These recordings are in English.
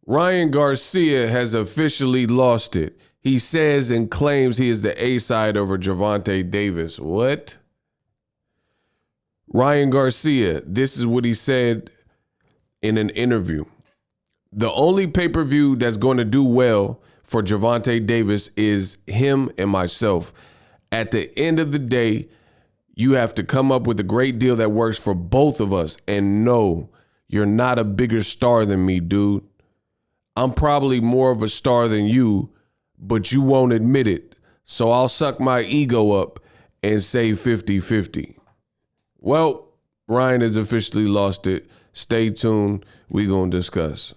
Ryan Garcia has officially lost it. He says and claims he is the A-side over Gervonta Davis. What? Ryan Garcia, this is what he said in an interview. The only pay-per-view that's going to do well for Gervonta Davis is him and myself. At the end of the day, you have to come up with a great deal that works for both of us. And no, you're not a bigger star than me, dude. I'm probably more of a star than you, but you won't admit it. So I'll suck my ego up and say 50-50. Well, Ryan has officially lost it. Stay tuned. We're going to discuss.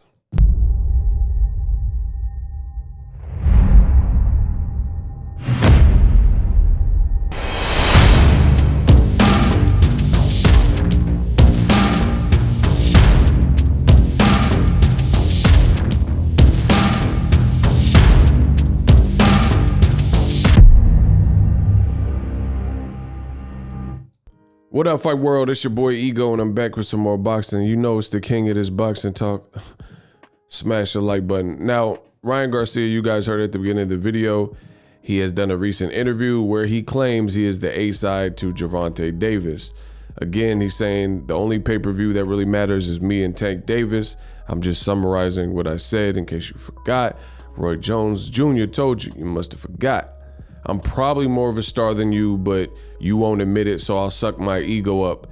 What up, Fight World? It's your boy Ego, and I'm back with some more boxing. You know it's the king of this boxing talk. Smash the like button. Now, Ryan Garcia, you guys heard at the beginning of the video, he has done a recent interview where he claims he is the A-side to Gervonta Davis. Again, he's saying the only pay-per-view that really matters is me and Tank Davis. I'm just summarizing what I said in case you forgot. Roy Jones Jr. told you. You must have forgot. I'm probably more of a star than you, but you won't admit it, so I'll suck my ego up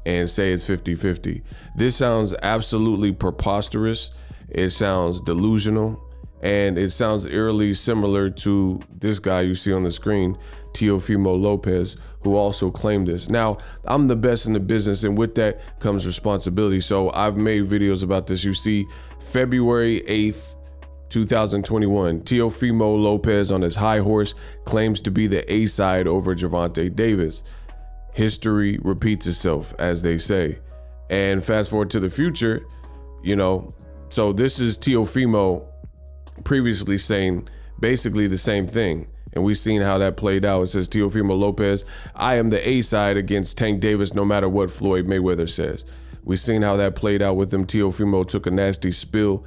and say it's 50-50. This sounds absolutely preposterous. It sounds delusional, and it sounds eerily similar to this guy you see on the screen, Teofimo Lopez, who also claimed this. Now, I'm the best in the business, and with that comes responsibility. So I've made videos about this. You see, February 8th, 2021, Teofimo Lopez on his high horse claims to be the A-side over Gervonta Davis. History repeats itself, as they say. And fast forward to the future, you know, so this is Teofimo previously saying basically the same thing. And we've seen how that played out. It says Teofimo Lopez, I am the A-side against Tank Davis no matter what Floyd Mayweather says. We've seen how that played out with him. Teofimo took a nasty spill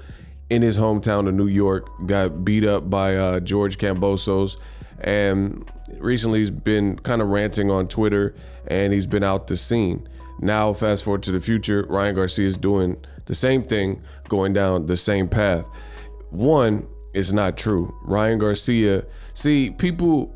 in his hometown of New York, got beat up by George Kambosos, and recently he's been kind of ranting on Twitter, and he's been out the scene. Now, fast forward to the future, Ryan Garcia is doing the same thing, going down the same path. One, it's not true. Ryan Garcia, see, people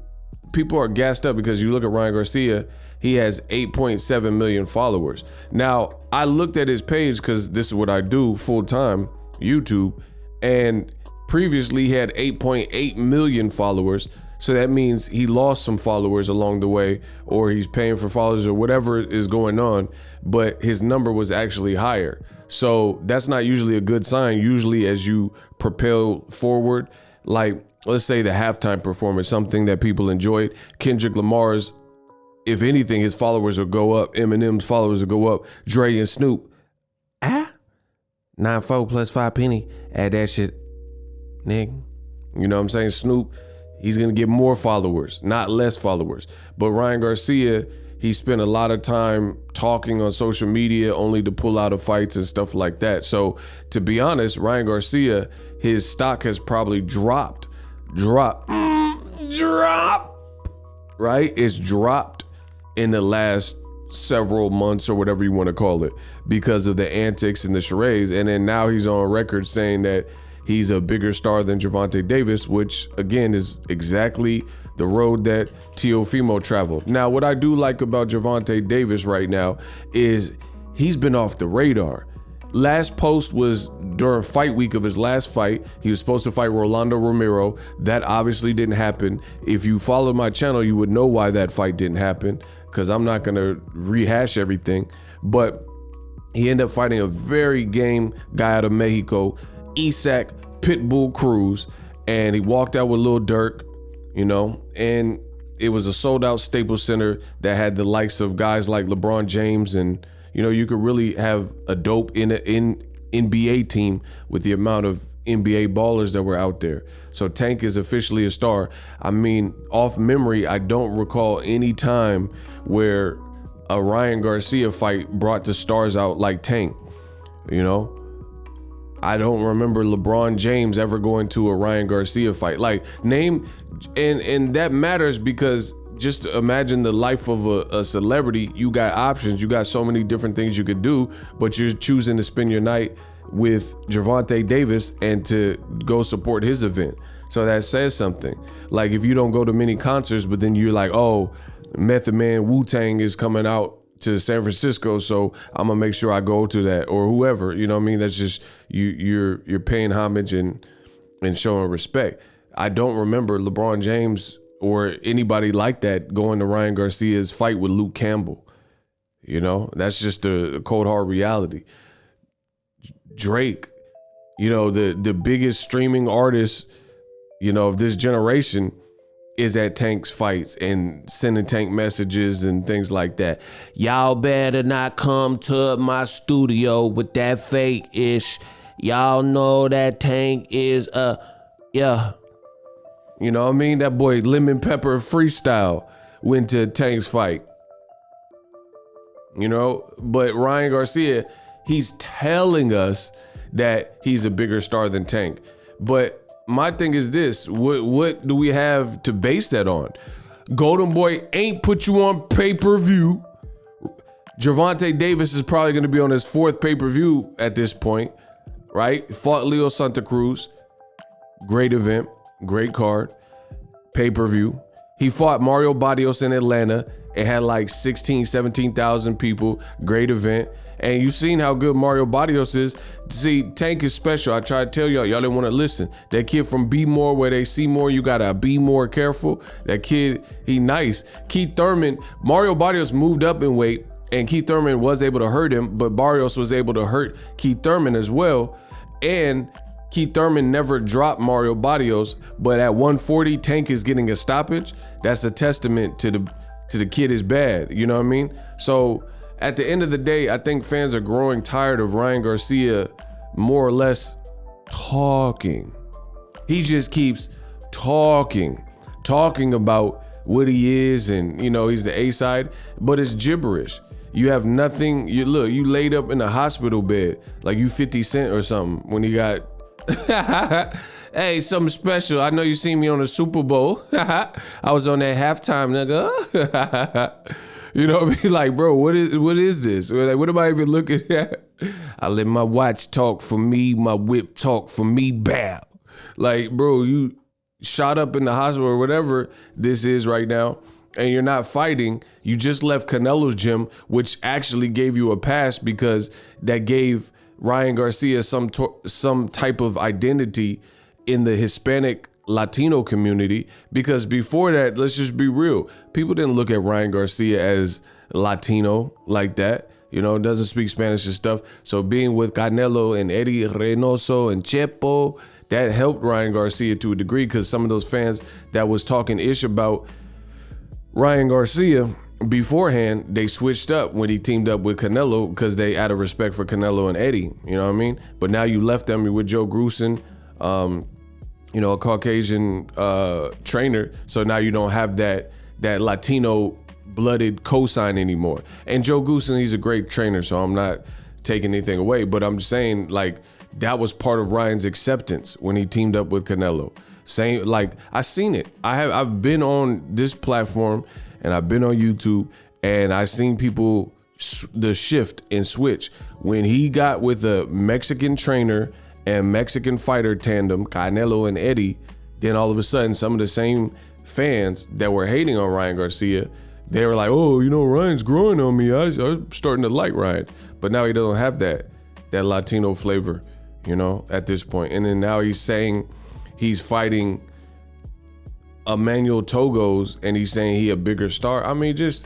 are gassed up because you look at Ryan Garcia, he has 8.7 million followers. Now, I looked at his page because this is what I do full time, YouTube, and previously he had 8.8 million followers. So that means he lost some followers along the way, or he's paying for followers or whatever is going on, but his number was actually higher. So that's not usually a good sign. Usually as you propel forward, like let's say the halftime performance, something that people enjoyed, Kendrick Lamar's, if anything, his followers will go up, Eminem's followers will go up, Dre and Snoop, 9-4 plus 5 penny. Add that shit, nigga. You know what I'm saying? Snoop, he's gonna get more followers, not less followers. But Ryan Garcia, he spent a lot of time talking on social media only to pull out of fights and stuff like that. So to be honest, Ryan Garcia, his stock has probably dropped, right? It's dropped in the last several months or whatever you want to call it because of the antics and the charades. And then now he's on record saying that he's a bigger star than Gervonta Davis, which again is exactly the road that Teofimo traveled. Now, what I do like about Gervonta Davis right now is he's been off the radar. Last post was during fight week of his last fight. He was supposed to fight Rolando Romero. That obviously didn't happen. If you followed my channel, you would know why that fight didn't happen, because I'm not going to rehash everything. But he ended up fighting a very game guy out of Mexico, Isaac Pitbull Cruz, and he walked out with Lil Durk, you know, and it was a sold out Staples Center that had the likes of guys like LeBron James, and you know, you could really have a dope in NBA team with the amount of NBA ballers that were out there. So Tank is officially a star. I mean, off memory, I don't recall any time where a Ryan Garcia fight brought the stars out like Tank, you know? I don't remember LeBron James ever going to a Ryan Garcia fight. Like name, and that matters because just imagine the life of a celebrity. You got options. You got so many different things you could do, but you're choosing to spend your night with Gervonta Davis and to go support his event. So that says something. Like if you don't go to many concerts, but then you're like, oh, Method Man Wu-Tang is coming out to San Francisco, so I'm gonna make sure I go to that, or whoever, you know what I mean? That's just you're paying homage and showing respect. I don't remember LeBron James or anybody like that going to Ryan Garcia's fight with Luke Campbell. You know, that's just a cold hard reality. Drake, you know, the biggest streaming artist, you know, of this generation is at Tank's fights and sending Tank messages and things like that. Y'all better not come to my studio with that fake ish. Y'all know that Tank is yeah. You know what I mean? That boy Lemon Pepper Freestyle went to Tank's fight. You know, but Ryan Garcia, he's telling us that he's a bigger star than Tank. But my thing is this, what do we have to base that on? Golden Boy ain't put you on pay-per-view. Gervonta Davis is probably going to be on his 4th pay-per-view at this point, right? Fought Leo Santa Cruz. Great event, great card, pay-per-view. He fought Mario Barrios in Atlanta. It had like 16, 17,000 people, great event. And you've seen how good Mario Barrios is. See, Tank is special. I try to tell y'all didn't want to listen. That kid from Be More, where they see more, you gotta be more careful. That kid, he nice. Keith Thurman, Mario Barrios moved up in weight, and Keith Thurman was able to hurt him, but Barrios was able to hurt Keith Thurman as well. And Keith Thurman never dropped Mario Barrios, but at 140, Tank is getting a stoppage. That's a testament to the kid is bad. You know what I mean? So at the end of the day, I think fans are growing tired of Ryan Garcia more or less talking. He just keeps talking about what he is, and you know, he's the A side, but it's gibberish. You have nothing. You laid up in a hospital bed like you 50 Cent or something when he got hey, something special. I know you seen me on the Super Bowl. I was on that halftime, nigga. You know what I mean? Like, bro, what is this? Like, what am I even looking at? I let my watch talk for me, my whip talk for me, bow. Like, bro, you shot up in the hospital or whatever this is right now, and you're not fighting. You just left Canelo's gym, which actually gave you a pass because that gave Ryan Garcia some type of identity in the Hispanic Latino community, because before that, let's just be real, people didn't look at Ryan Garcia as Latino like that, you know, doesn't speak Spanish and stuff. So being with Canelo and Eddie Reynoso and Chepo, that helped Ryan Garcia to a degree, because some of those fans that was talking ish about Ryan Garcia beforehand, they switched up when he teamed up with Canelo because they out of respect for Canelo and Eddie, you know what I mean? But now you left them with Joe Grusin, you know, a Caucasian trainer. So now you don't have that Latino blooded cosign anymore. And Joe Grusin, he's a great trainer, so I'm not taking anything away, but I'm just saying, like, that was part of Ryan's acceptance when he teamed up with Canelo. Saying, like, I seen it. I've been on this platform and I've been on YouTube, and I seen people the shift and switch when he got with a Mexican trainer and Mexican fighter tandem, Canelo and Eddie. Then all of a sudden, some of the same fans that were hating on Ryan Garcia, they were like, oh, you know, Ryan's growing on me. I'm starting to like Ryan. But now he doesn't have that Latino flavor, you know, at this point. And then now he's saying he's fighting Emmanuel Togos, and he's saying he a bigger star. I mean, just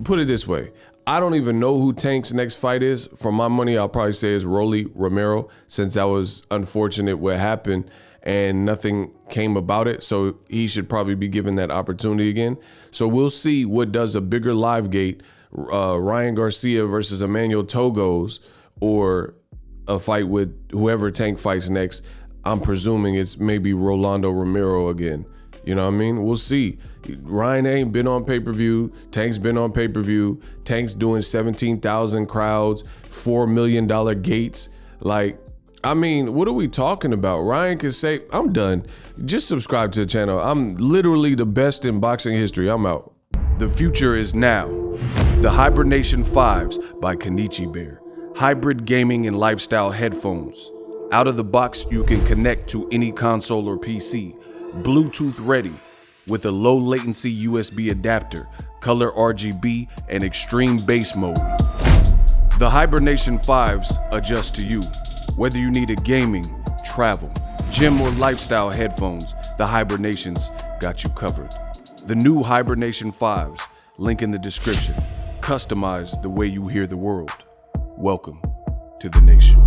put it this way. I don't even know who Tank's next fight is. For my money, I'll probably say it's Rolly Romero, since that was unfortunate what happened and nothing came about it. So he should probably be given that opportunity again. So we'll see what does a bigger live gate, Ryan Garcia versus Emmanuel Togos, or a fight with whoever Tank fights next. I'm presuming it's maybe Rolando Romero again. You know what I mean? We'll see. Ryan ain't been on pay-per-view. Tank's been on pay-per-view. Tank's doing 17,000 crowds, $4 million gates. Like, I mean, what are we talking about? Ryan can say, I'm done. Just subscribe to the channel. I'm literally the best in boxing history. I'm out. The future is now. The Hibernation 5s by Kenichi Bear. Hybrid gaming and lifestyle headphones. Out of the box, you can connect to any console or PC. Bluetooth ready with a low latency USB adapter, color RGB, and extreme bass mode. The Hibernation 5s adjust to you. Whether you need a gaming, travel, gym, or lifestyle headphones, the Hibernations got you covered. The new Hibernation 5s, link in the description. Customize the way you hear the world. Welcome to the nation.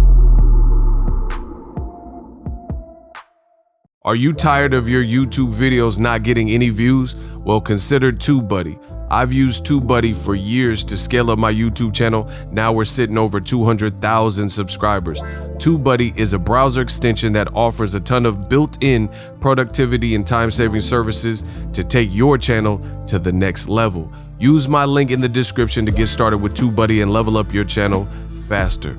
Are you tired of your YouTube videos not getting any views? Well, consider TubeBuddy. I've used TubeBuddy for years to scale up my YouTube channel. Now we're sitting over 200,000 subscribers. TubeBuddy is a browser extension that offers a ton of built-in productivity and time-saving services to take your channel to the next level. Use my link in the description to get started with TubeBuddy and level up your channel faster.